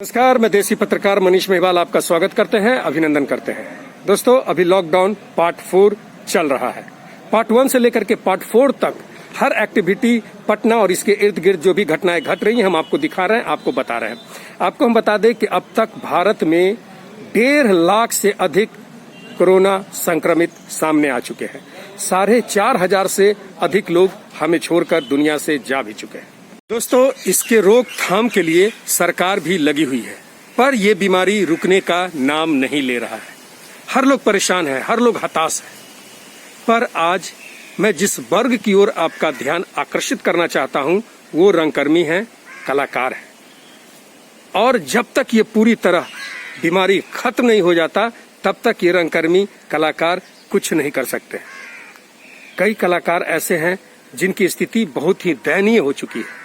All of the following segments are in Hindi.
नमस्कार, मैं देसी पत्रकार मनीष महिवाल आपका स्वागत करते हैं, अभिनंदन करते हैं। दोस्तों, अभी लॉकडाउन पार्ट 4 चल रहा है। पार्ट 1 से लेकर के पार्ट 4 तक हर एक्टिविटी पटना और इसके इर्द गिर्द जो भी घटनाएं घट रही हैं हम आपको दिखा रहे हैं, आपको बता रहे हैं। आपको हम बता दें कि अब तक भारत में 1.5 लाख से अधिक कोरोना संक्रमित सामने आ चुके हैं। 4,500 से अधिक लोग हमें छोड़कर दुनिया से जा भी चुके हैं। दोस्तों, इसके रोकथाम के लिए सरकार भी लगी हुई है, पर यह बीमारी रुकने का नाम नहीं ले रहा है। हर लोग परेशान है, हर लोग हताश है। पर आज मैं जिस वर्ग की ओर आपका ध्यान आकर्षित करना चाहता हूं, वो रंगकर्मी हैं, कलाकार हैं। और जब तक ये पूरी तरह बीमारी खत्म नहीं हो जाता, तब तक ये रंगकर्मी कलाकार कुछ नहीं कर सकते। कई कलाकार ऐसे हैं जिनकी स्थिति बहुत ही दयनीय हो चुकी है।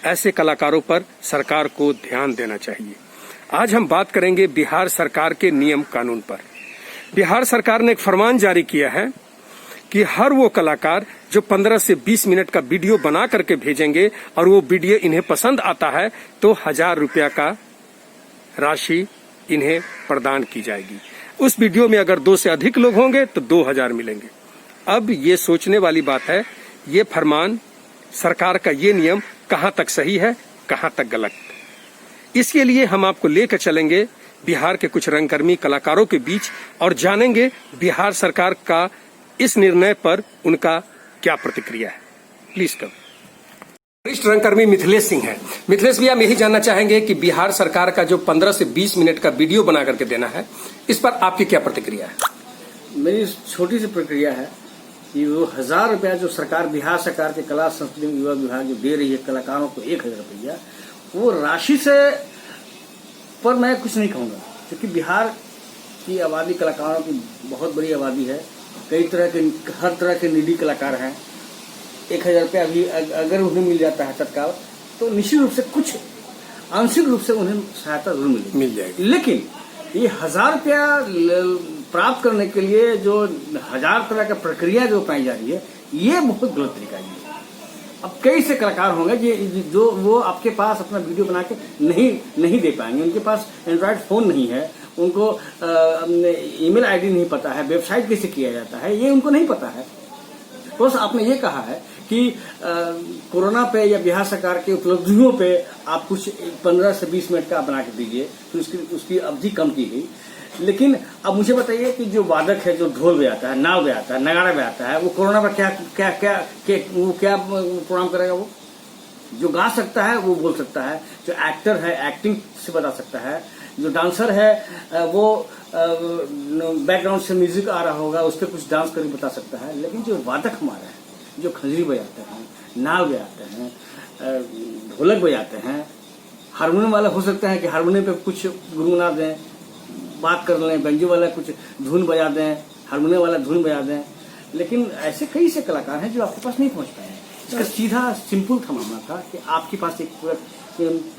ऐसे कलाकारों पर सरकार को ध्यान देना चाहिए। आज हम बात करेंगे बिहार सरकार के नियम कानून पर। बिहार सरकार ने एक फरमान जारी किया है कि हर वो कलाकार जो 15 से 20 मिनट का वीडियो बना करके भेजेंगे और वो वीडियो इन्हें पसंद आता है तो 1,000 रुपया का राशि इन्हें प्रदान की जाएगी। उस वीडियो में अगर 2 से अधिक लोग होंगे तो 2,000 मिलेंगे। अब ये सोचने वाली बात है, ये फरमान, सरकार का ये नियम कहां तक सही है, कहां तक गलत। इसके लिए हम आपको लेकर चलेंगे बिहार के कुछ रंगकर्मी कलाकारों के बीच और जानेंगे बिहार सरकार का इस निर्णय पर उनका क्या प्रतिक्रिया है। Please come. वरिष्ठ रंगकर्मी मिथिलेश सिंह है। मिथिलेश भैया, हम यही जानना चाहेंगे कि बिहार सरकार का जो 15 से 20 मिनट का वीडियो बना करके देना है, इस पर आपकी क्या प्रतिक्रिया है? मेरी छोटी सी प्रक्रिया है कि वो 1,000 रुपया जो सरकार, बिहार सरकार के कला संस्कृति युवा विभाग जो दे रही है कलाकारों को 1,000 रुपया, वो राशि से पर मैं कुछ नहीं कहूँगा, क्योंकि बिहार की आबादी कलाकारों की बहुत बड़ी आबादी है। कई तरह के, हर तरह के निडी कलाकार हैं। 1,000 रुपया भी अगर उन्हें मिल जाता है तत्काल, तो निश्चित रूप से कुछ आंशिक रूप से उन्हें सहायता जरूर मिल जाएगी। लेकिन ये 1,000 रुपया प्राप्त करने के लिए जो 1,000 तरह का प्रक्रिया जो अपनाई जा रही है, ये बहुत गलत तरीका है। अब कई से कलाकार होंगे जो वो आपके पास अपना वीडियो बना के नहीं दे पाएंगे। उनके पास एंड्रॉयड फोन नहीं है, उनको ईमेल आईडी नहीं पता है, वेबसाइट कैसे किया जाता है ये उनको नहीं पता है। तो आपने ये कहा है कि कोरोना पे या बिहार सरकार के उपलब्धियों पे आप कुछ 15 से 20 मिनट का बना के दीजिए, तो उसकी अवधि कम की गई। लेकिन अब मुझे बताइए कि जो वादक है, जो ढोल बजाता है, नाव बजाता है, नगाड़ा बजाता है, वो कोरोना पर क्या प्रोग्राम करेगा? वो जो गा सकता है वो बोल सकता है, जो एक्टर है एक्टिंग से बता सकता है, जो डांसर है वो बैकग्राउंड से म्यूजिक आ रहा होगा उस पर कुछ डांस करके बता सकता है। लेकिन जो वादक हमारा है, जो खंजरी बजाते हैं, नाव बजाते हैं, ढोलक बजाते हैं, हारमोनियम वाला हो सकता है कि हारमोनियम पे कुछ गुनगुना दें, बात कर लें, बेंजो वाला कुछ धुन बजा दें, हारमोनियम वाला धुन बजा दें। लेकिन ऐसे कई से कलाकार हैं जो आपके पास नहीं पहुंच पाए हैं। इसका सीधा सिंपल था मामला था कि आपके पास एक पूरा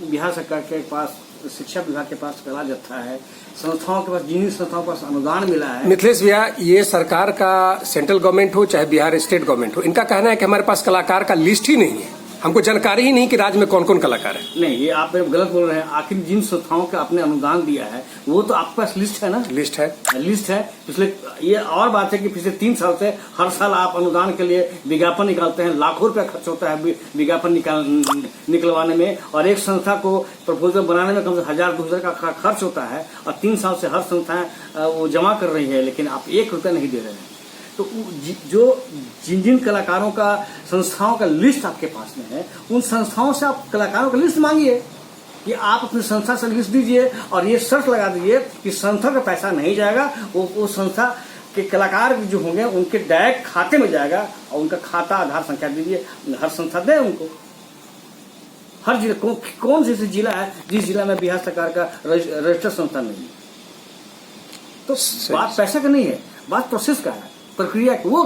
बिहार सरकार के पास, शिक्षा विभाग के पास कला जत्था है, संस्थाओं के पास, जिन संस्थाओं के पास अनुदान मिला है। मिथिलेश भैया, ये सरकार का सेंट्रल गवर्नमेंट हो चाहे बिहार स्टेट गवर्नमेंट हो, इनका कहना है कि हमारे पास कलाकार का लिस्ट ही नहीं है, हमको जानकारी ही नहीं कि राज्य में कौन कौन कलाकार है। नहीं, ये आप गलत बोल रहे हैं। आखिर जिन संस्थाओं का आपने अनुदान दिया है वो तो आपके पास लिस्ट है ना? लिस्ट है। पिछले, ये और बात है कि पिछले 3 साल से हर साल आप अनुदान के लिए विज्ञापन निकालते हैं। लाखों रुपया खर्च होता है विज्ञापन निकलवाने में, और एक संस्था को प्रपोजल बनाने में कम से 1,000-2,000 का खर्च होता है, और 3 साल से हर संस्थाएं वो जमा कर रही है, लेकिन आप 1 रुपया नहीं दे रहे हैं। तो जो जिन कलाकारों का, संस्थाओं का लिस्ट आपके पास में है, उन संस्थाओं से आप कलाकारों का लिस्ट मांगिए कि आप अपनी संस्था से लिस्ट दीजिए, और ये शर्त लगा दीजिए कि संस्था का पैसा नहीं जाएगा, वो संस्था के कलाकार जो होंगे उनके डायरेक्ट खाते में जाएगा, और उनका खाता, आधार संख्या दीजिए, हर संस्था दे उनको। हर जिले, कौन सी जिला है जिस जिला में बिहार सरकार का रजिस्टर्ड संस्था नहीं है? तो बात पैसा का नहीं है, बात प्रोसेस का है, प्रक्रिया वो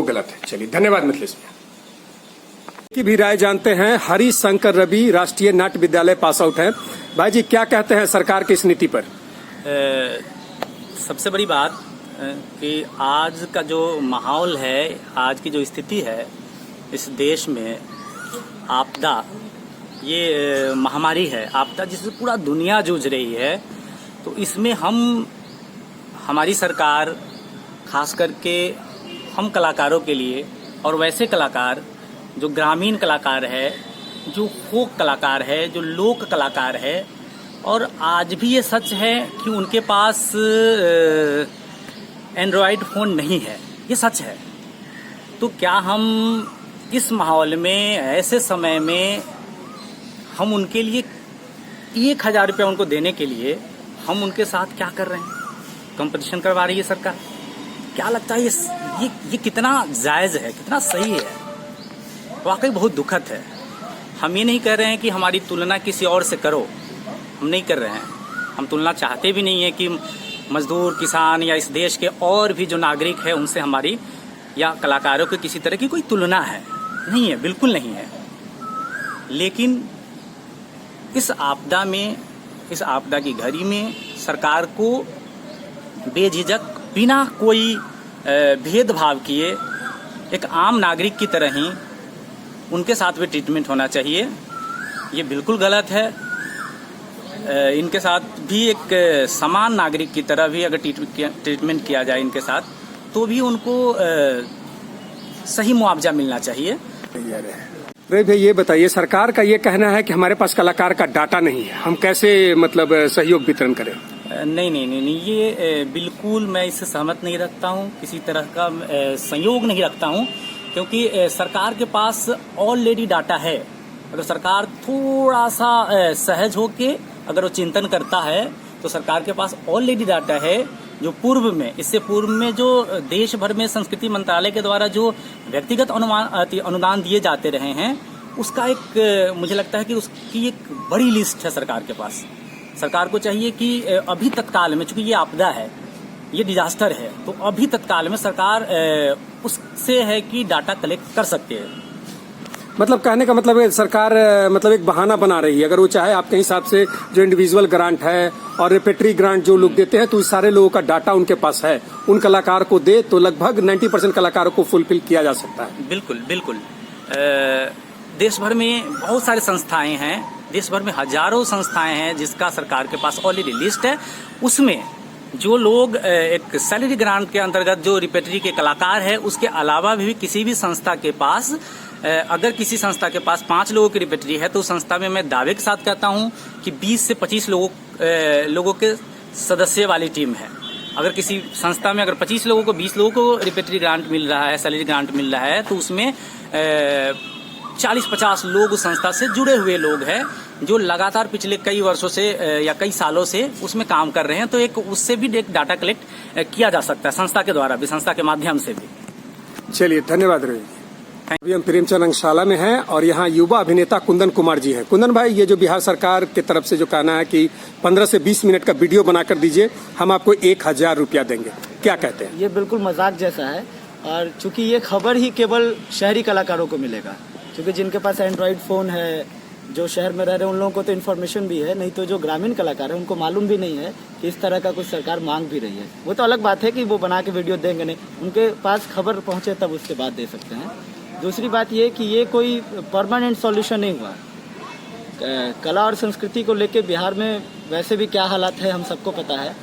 गलत है। चलिए, धन्यवाद मिथिलेश भैया की भी राय जानते हैं। हरि शंकर रवि राष्ट्रीय नाट्य विद्यालय पास आउट है। भाई जी, क्या कहते हैं सरकार की इस नीति पर? सबसे बड़ी बात कि आज का जो माहौल है, आज की जो स्थिति है इस देश में, आपदा ये महामारी है, आपदा जिससे पूरा दुनिया जूझ रही है, तो इसमें हमारी सरकार खास करके हम कलाकारों के लिए, और वैसे कलाकार जो ग्रामीण कलाकार है, जो फोक कलाकार है, जो लोक कलाकार है, और आज भी ये सच है कि उनके पास एंड्रॉयड फ़ोन नहीं है, ये सच है। तो क्या हम इस माहौल में, ऐसे समय में, हम उनके लिए 1,000 रुपया उनको देने के लिए हम उनके साथ क्या कर रहे हैं? कंपटीशन करवा रही है सरकार। क्या लगता है ये कितना जायज़ है, कितना सही है? वाकई बहुत दुखद है। हम ये नहीं कह रहे हैं कि हमारी तुलना किसी और से करो, हम नहीं कर रहे हैं। हम तुलना चाहते भी नहीं है कि मजदूर, किसान या इस देश के और भी जो नागरिक है उनसे हमारी या कलाकारों की किसी तरह की कोई तुलना है, नहीं है, बिल्कुल नहीं है। लेकिन इस आपदा में, इस आपदा की घड़ी में सरकार को बेझिझक, बिना कोई भेदभाव किए, एक आम नागरिक की तरह ही उनके साथ भी ट्रीटमेंट होना चाहिए। ये बिल्कुल गलत है। इनके साथ भी एक समान नागरिक की तरह भी अगर ट्रीटमेंट किया जाए इनके साथ, तो भी उनको सही मुआवजा मिलना चाहिए। रवि भाई, ये बताइए, सरकार का ये कहना है कि हमारे पास कलाकार का डाटा नहीं है, हम कैसे मतलब सहयोग वितरण करें? नहीं, ये बिल्कुल मैं इससे सहमत नहीं रखता हूँ, किसी तरह का संयोग नहीं रखता हूँ, क्योंकि सरकार के पास ऑलरेडी डाटा है। अगर सरकार थोड़ा सा सहज होके अगर वो चिंतन करता है, तो सरकार के पास ऑलरेडी डाटा है, जो पूर्व में, इससे पूर्व में जो देश भर में संस्कृति मंत्रालय के द्वारा जो व्यक्तिगत अनुदान दिए जाते रहे हैं, उसका एक, मुझे लगता है कि उसकी एक बड़ी लिस्ट है सरकार के पास। सरकार को चाहिए कि अभी तत्काल में, चूंकि ये आपदा है, ये डिजास्टर है, तो अभी तत्काल में सरकार उससे है कि डाटा कलेक्ट कर सकते हैं। मतलब कहने का मतलब है सरकार मतलब एक बहाना बना रही है। अगर वो चाहे आपके हिसाब से जो इंडिविजुअल ग्रांट है और रेपेटरी ग्रांट जो लोग देते हैं, तो इस सारे लोगों का डाटा उनके पास है, उन कलाकार को दे तो लगभग 90% कलाकारों को फुलफिल किया जा सकता है। बिल्कुल। देश भर में बहुत सारी संस्थाएं हैं, देश भर में हजारों संस्थाएं हैं जिसका सरकार के पास ऑलरेडी लिस्ट है। उसमें जो लोग एक सैलरी ग्रांट के अंतर्गत जो रिपेटरी के कलाकार है, उसके अलावा भी किसी भी संस्था के पास, अगर किसी संस्था के पास 5 लोगों की रिपेटरी है, तो उस संस्था में मैं दावे के साथ कहता हूं कि 20 से 25 लोगों के सदस्य वाली टीम है। अगर किसी संस्था में अगर 25 लोगों को, 20 लोगों को रिपेटरी ग्रांट मिल रहा है, सैलरी ग्रांट मिल रहा है, तो उसमें 40-50 लोग उस संस्था से जुड़े हुए लोग हैं, जो लगातार पिछले कई वर्षों से या कई सालों से उसमें काम कर रहे हैं। तो एक उससे भी एक डाटा कलेक्ट किया जा सकता है, संस्था के द्वारा भी, संस्था के माध्यम से भी। चलिए, धन्यवाद रवि। अभी हम प्रेमचंद रंगशाला में हैं और यहाँ युवा अभिनेता कुंदन कुमार जी हैं। कुंदन भाई, ये जो बिहार सरकार की तरफ से जो कहना है कि 15 से 20 मिनट का वीडियो बनाकर दीजिए, हम आपको 1,000 रुपया देंगे, क्या कहते हैं? ये बिल्कुल मजाक जैसा है, और चूंकि ये खबर ही केवल शहरी कलाकारों को मिलेगा, क्योंकि जिनके पास एंड्रॉयड फ़ोन है, जो शहर में रह रहे हैं, उन लोगों को तो इन्फॉर्मेशन भी है, नहीं तो जो ग्रामीण कलाकार है उनको मालूम भी नहीं है कि इस तरह का कुछ सरकार मांग भी रही है। वो तो अलग बात है कि वो बना के वीडियो देंगे नहीं, उनके पास खबर पहुंचे तब उसके बाद दे सकते हैं। दूसरी बात ये कि ये कोई परमानेंट सॉल्यूशन नहीं हुआ। कला और संस्कृति को लेके बिहार में वैसे भी क्या हालात है हम सबको पता है,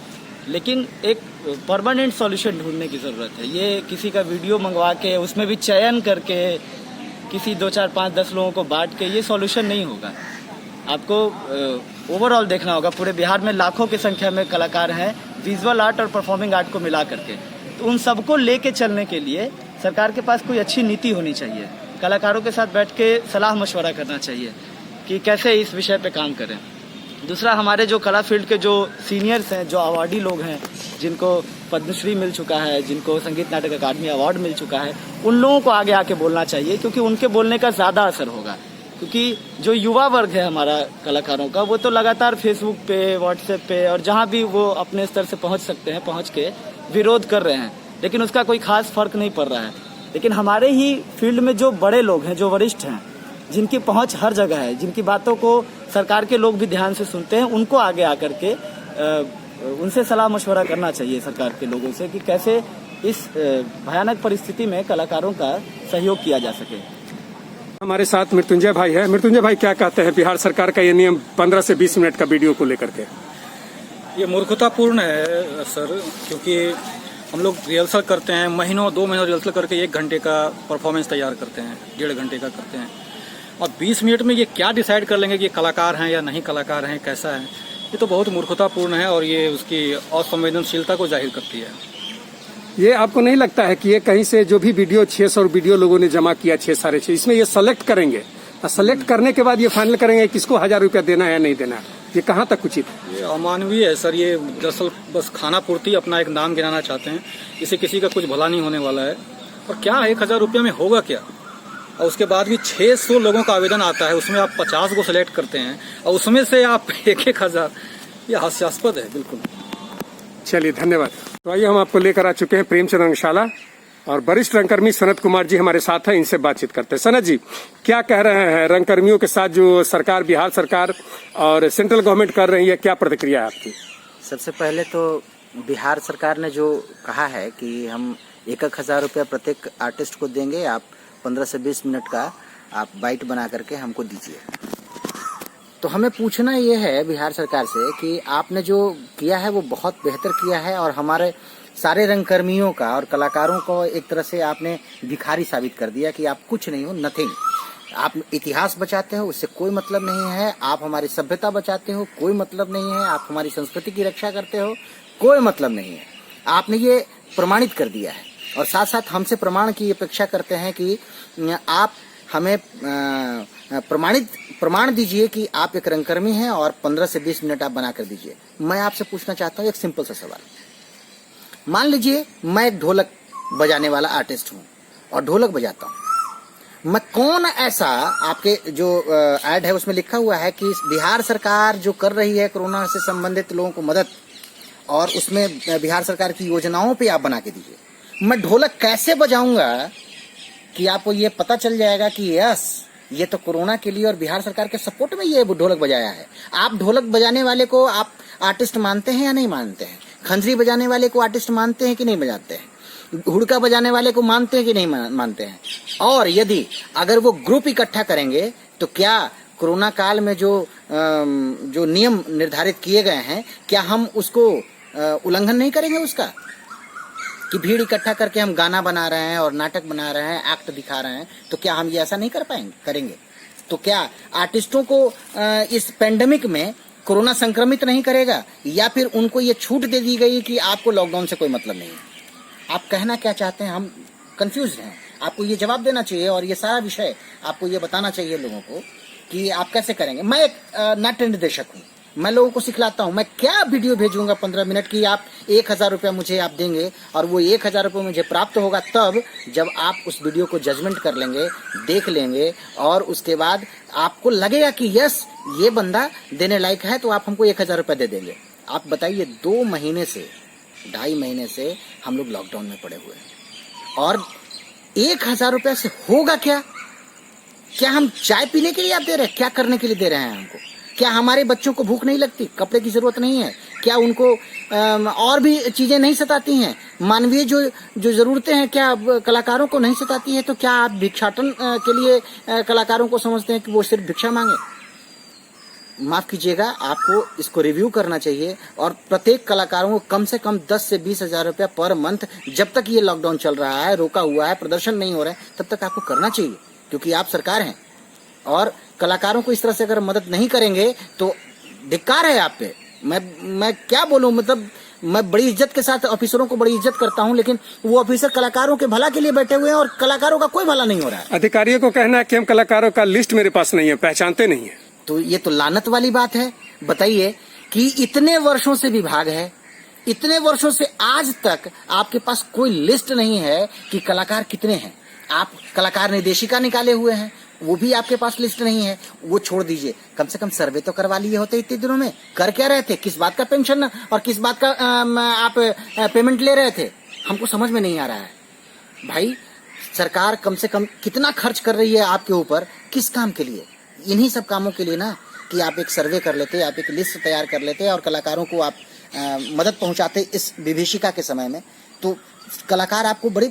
लेकिन एक परमानेंट सॉल्यूशन ढूंढने की ज़रूरत है। ये किसी का वीडियो मंगवा के उसमें भी चयन करके किसी 2, 4, 5, 10 लोगों को बांट के ये सॉल्यूशन नहीं होगा। आपको ओवरऑल देखना होगा। पूरे बिहार में लाखों की संख्या में कलाकार हैं, विजुअल आर्ट और परफॉर्मिंग आर्ट को मिला करके। तो उन सबको लेके चलने के लिए सरकार के पास कोई अच्छी नीति होनी चाहिए। कलाकारों के साथ बैठ के सलाह मशवरा करना चाहिए कि कैसे इस विषय पे काम करें। दूसरा, हमारे जो कला फील्ड के जो सीनियर्स हैं, जो अवार्डी लोग हैं, जिनको पद्मश्री मिल चुका है, जिनको संगीत नाटक अकादमी अवार्ड मिल चुका है, उन लोगों को आगे आके बोलना चाहिए, क्योंकि उनके बोलने का ज़्यादा असर होगा। क्योंकि जो युवा वर्ग है हमारा कलाकारों का, वो तो लगातार फेसबुक पे, व्हाट्सएप पे और जहाँ भी वो अपने स्तर से पहुँच सकते हैं पहुँच के विरोध कर रहे हैं, लेकिन उसका कोई खास फर्क नहीं पड़ रहा है। लेकिन हमारे ही फील्ड में जो बड़े लोग हैं, जो वरिष्ठ हैं, जिनकी पहुंच हर जगह है, जिनकी बातों को सरकार के लोग भी ध्यान से सुनते हैं, उनको आगे आकर के उनसे सलाह मशवरा करना चाहिए सरकार के लोगों से कि कैसे इस भयानक परिस्थिति में कलाकारों का सहयोग किया जा सके। हमारे साथ मृत्युंजय भाई है। मृत्युंजय भाई, क्या कहते हैं बिहार सरकार का ये नियम 15 से 20 मिनट का वीडियो को लेकर के? ये मूर्खतापूर्ण है सर, क्योंकि हम लोग रिहर्सल करते हैं, महीनों 2 महीनों रिहर्सल करके 1 घंटे का परफॉर्मेंस तैयार करते हैं, 1.5 घंटे का करते हैं, और 20 मिनट में ये क्या डिसाइड कर लेंगे कि ये कलाकार हैं या नहीं कलाकार हैं, कैसा है। ये तो बहुत मूर्खतापूर्ण है और ये उसकी असंवेदनशीलता को जाहिर करती है। ये आपको नहीं लगता है कि ये कहीं से जो भी वीडियो 600 वीडियो लोगों ने जमा किया 6 इसमें ये सेलेक्ट करेंगे और सेलेक्ट करने के बाद ये फाइनल करेंगे किसको 1000 रुपया देना है या नहीं देना है? ये कहाँ तक उचित है? ये अमानवीय है सर। ये दरअसल बस खाना पूर्ति अपना एक नाम गिनाना चाहते हैं। इससे किसी का कुछ भला नहीं होने वाला है। और क्या 1000 रुपया में होगा क्या? और उसके बाद भी 600 लोगों का आवेदन आता है, उसमें आप 50 को सिलेक्ट करते हैं और उसमें से आप 1,000। ये हास्यास्पद है बिल्कुल। चलिए, धन्यवाद। तो आइए, हम आपको लेकर आ चुके हैं प्रेमचंद रंगशाला और वरिष्ठ रंगकर्मी सनत कुमार जी हमारे साथ हैं। इनसे बातचीत करते हैं। सनत जी, क्या कह रहे हैं रंगकर्मियों के साथ जो सरकार, बिहार सरकार और सेंट्रल गवर्नमेंट कर रही है, क्या प्रतिक्रिया है आपकी? सबसे पहले तो बिहार सरकार ने जो कहा है कि हम 1,000 रुपया प्रत्येक आर्टिस्ट को देंगे, आप 15 से 20 मिनट का आप बाइट बना करके हमको दीजिए। तो हमें पूछना ये है बिहार सरकार से कि आपने जो किया है वो बहुत बेहतर किया है और हमारे सारे रंगकर्मियों का और कलाकारों को एक तरह से आपने भिखारी साबित कर दिया कि आप कुछ नहीं हो, नथिंग। आप इतिहास बचाते हो, उससे कोई मतलब नहीं है। आप हमारी सभ्यता बचाते हो, कोई मतलब नहीं है। आप हमारी संस्कृति की रक्षा करते हो, कोई मतलब नहीं है। आपने ये प्रमाणित कर दिया है और साथ साथ हमसे प्रमाण की अपेक्षा करते हैं कि आप हमें प्रमाण दीजिए कि आप एक रंगकर्मी हैं और 15 से 20 मिनट आप बना कर दीजिए। मैं आपसे पूछना चाहता हूँ एक सिंपल सा सवाल। मान लीजिए मैं एक ढोलक बजाने वाला आर्टिस्ट हूँ और ढोलक बजाता हूँ। मैं कौन ऐसा, आपके जो ऐड है उसमें लिखा हुआ है कि बिहार सरकार जो कर रही है कोरोना से संबंधित लोगों को मदद, और उसमें बिहार सरकार की योजनाओं पे आप बना के दीजिए। मैं ढोलक कैसे बजाऊंगा कि आपको ये पता चल जाएगा कि यस, ये तो कोरोना के लिए और बिहार सरकार के सपोर्ट में ये ढोलक बजाया है। आप ढोलक बजाने वाले को आप आर्टिस्ट मानते हैं या नहीं मानते हैं? खंजरी बजाने वाले को आर्टिस्ट मानते हैं कि नहीं बजाते हैं? हुड़का बजाने वाले को मानते हैं कि नहीं मानते हैं? और यदि अगर वो ग्रुप इकट्ठा करेंगे तो क्या कोरोना काल में जो नियम निर्धारित किए गए हैं, क्या हम उसको उल्लंघन नहीं करेंगे उसका? कि भीड़ इकट्ठा करके हम गाना बना रहे हैं और नाटक बना रहे हैं, एक्ट दिखा रहे हैं, तो क्या हम ये ऐसा नहीं करेंगे? तो क्या आर्टिस्टों को इस पेंडेमिक में कोरोना संक्रमित नहीं करेगा, या फिर उनको ये छूट दे दी गई कि आपको लॉकडाउन से कोई मतलब नहीं है? आप कहना क्या चाहते हैं? हम कंफ्यूज हैं। आपको ये जवाब देना चाहिए और ये सारा विषय आपको ये बताना चाहिए लोगों को कि आप कैसे करेंगे। मैं एक नाट्य निर्देशक हूँ, मैं लोगों को सिखलाता हूँ। मैं क्या वीडियो भेजूंगा 15 मिनट की, आप 1,000 रुपया मुझे आप देंगे और वो 1,000 रुपये मुझे प्राप्त होगा तब जब आप उस वीडियो को जजमेंट कर लेंगे, देख लेंगे, और उसके बाद आपको लगेगा कि यस, ये बंदा देने लायक है, तो आप हमको 1,000 रुपया दे देंगे। आप बताइए, 2 महीने से 2.5 महीने से हम लोग लॉकडाउन में पड़े हुए हैं और 1,000 रुपया से होगा क्या? क्या हम चाय पीने के लिए आप दे रहे हैं? क्या करने के लिए दे रहे हैं हमको? क्या हमारे बच्चों को भूख नहीं लगती? कपड़े की जरूरत नहीं है? क्या उनको और भी चीजें नहीं सताती हैं? मानवीय जो जरूरतें हैं क्या कलाकारों को नहीं सताती है? तो क्या आप भिक्षाटन के लिए कलाकारों को समझते हैं कि वो सिर्फ भिक्षा मांगे? माफ कीजिएगा, आपको इसको रिव्यू करना चाहिए और प्रत्येक कलाकारों को कम से कम 10 से 20,000 रुपया पर मंथ, जब तक ये लॉकडाउन चल रहा है, रोका हुआ है, प्रदर्शन नहीं हो रहा है, तब तक आपको करना चाहिए, क्योंकि आप सरकार हैं। और कलाकारों को इस तरह से अगर मदद नहीं करेंगे तो धिक्कार है आप पे। मैं क्या बोलूं, मतलब मैं बड़ी इज्जत के साथ ऑफिसरों को बड़ी इज्जत करता हूं, लेकिन वो ऑफिसर कलाकारों के भला के लिए बैठे हुए हैं और कलाकारों का कोई भला नहीं हो रहा है। अधिकारियों को कहना है कि हम कलाकारों का लिस्ट मेरे पास नहीं है, पहचानते नहीं है। तो ये तो लानत वाली बात है। बताइए कि इतने वर्षों से विभाग है, इतने वर्षों से आज तक आपके पास कोई लिस्ट नहीं है कि कलाकार कितने हैं। आप कलाकार निर्देशिका निकाले हुए हैं, वो भी आपके पास लिस्ट नहीं है। वो छोड़ दीजिए, कम से कम सर्वे तो करवा लिए होते इतने दिनों में। कर क्या रहे थे? किस बात का पेंशन और किस बात का आप पेमेंट ले रहे थे? हमको समझ में नहीं आ रहा है भाई। सरकार कम से कम कितना खर्च कर रही है आपके ऊपर, किस काम के लिए? इन्हीं सब कामों के लिए ना, कि आप एक सर्वे कर लेते, आप एक लिस्ट तैयार कर लेते और कलाकारों को आप मदद पहुंचाते इस विभीषिका के समय में, तो कलाकार आपको बड़ी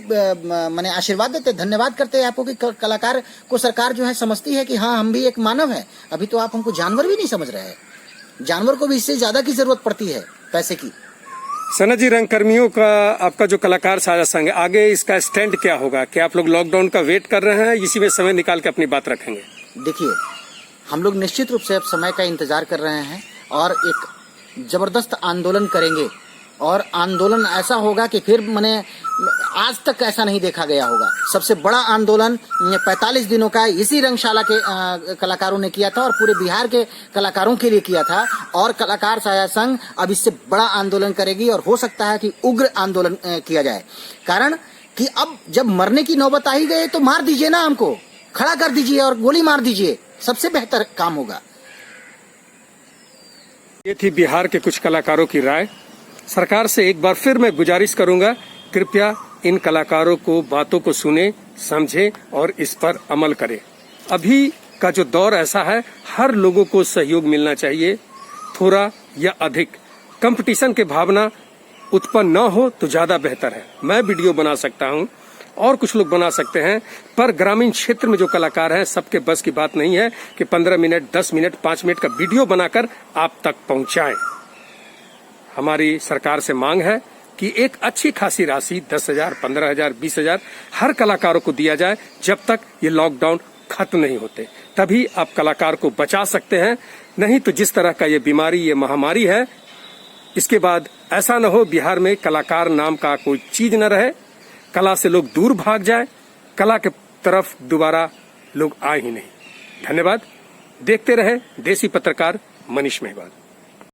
माने आशीर्वाद देते, धन्यवाद करते हैं आपको कि कलाकार को सरकार जो है समझती है कि हाँ हम भी एक मानव है। अभी तो आप हमको जानवर भी नहीं समझ रहे हैं, जानवर को भी इससे ज्यादा की जरूरत पड़ती है पैसे की। सना जी, रंगकर्मियों का आपका जो कलाकार साझा संघ है, आगे इसका स्टैंड क्या होगा? क्या आप लोग लॉकडाउन का वेट कर रहे हैं, इसी में समय निकाल के अपनी बात रखेंगे? देखिए, हम लोग निश्चित रूप से अब समय का इंतजार कर रहे हैं और एक जबरदस्त आंदोलन करेंगे, और आंदोलन ऐसा होगा कि फिर मैंने आज तक ऐसा नहीं देखा गया होगा। सबसे बड़ा आंदोलन 45 दिनों का इसी रंगशाला के कलाकारों ने किया था और पूरे बिहार के कलाकारों के लिए किया था, और कलाकार साझा संघ अब इससे बड़ा आंदोलन करेगी और हो सकता है कि उग्र आंदोलन किया जाए। कारण कि अब जब मरने की नौबत आ ही गई तो मार दीजिए ना, हमको खड़ा कर दीजिए और गोली मार दीजिए, सबसे बेहतर काम होगा। ये थी बिहार के कुछ कलाकारों की राय। सरकार से एक बार फिर मैं गुजारिश करूंगा, कृपया इन कलाकारों को बातों को सुने, समझे और इस पर अमल करें। अभी का जो दौर ऐसा है, हर लोगों को सहयोग मिलना चाहिए, थोड़ा या अधिक। कंपटीशन के भावना उत्पन्न न हो तो ज्यादा बेहतर है। मैं वीडियो बना सकता हूं और कुछ लोग बना सकते हैं, पर ग्रामीण क्षेत्र में जो कलाकार हैं सबके बस की बात नहीं है कि 15 मिनट, 10 मिनट, 5 मिनट का वीडियो बनाकर आप तक पहुंचाएं। हमारी सरकार से मांग है कि एक अच्छी खासी राशि 10,000, 15,000, 20,000 हर कलाकारों को दिया जाए जब तक ये लॉकडाउन खत्म नहीं होते। तभी आप कलाकार को बचा सकते हैं। नहीं तो जिस तरह का ये बीमारी, ये महामारी है, इसके बाद ऐसा न हो बिहार में कलाकार नाम का कोई चीज न रहे, कला से लोग दूर भाग जाए, कला के तरफ दोबारा लोग आए ही नहीं। धन्यवाद। देखते रहे देसी पत्रकार मनीष मेहवाल।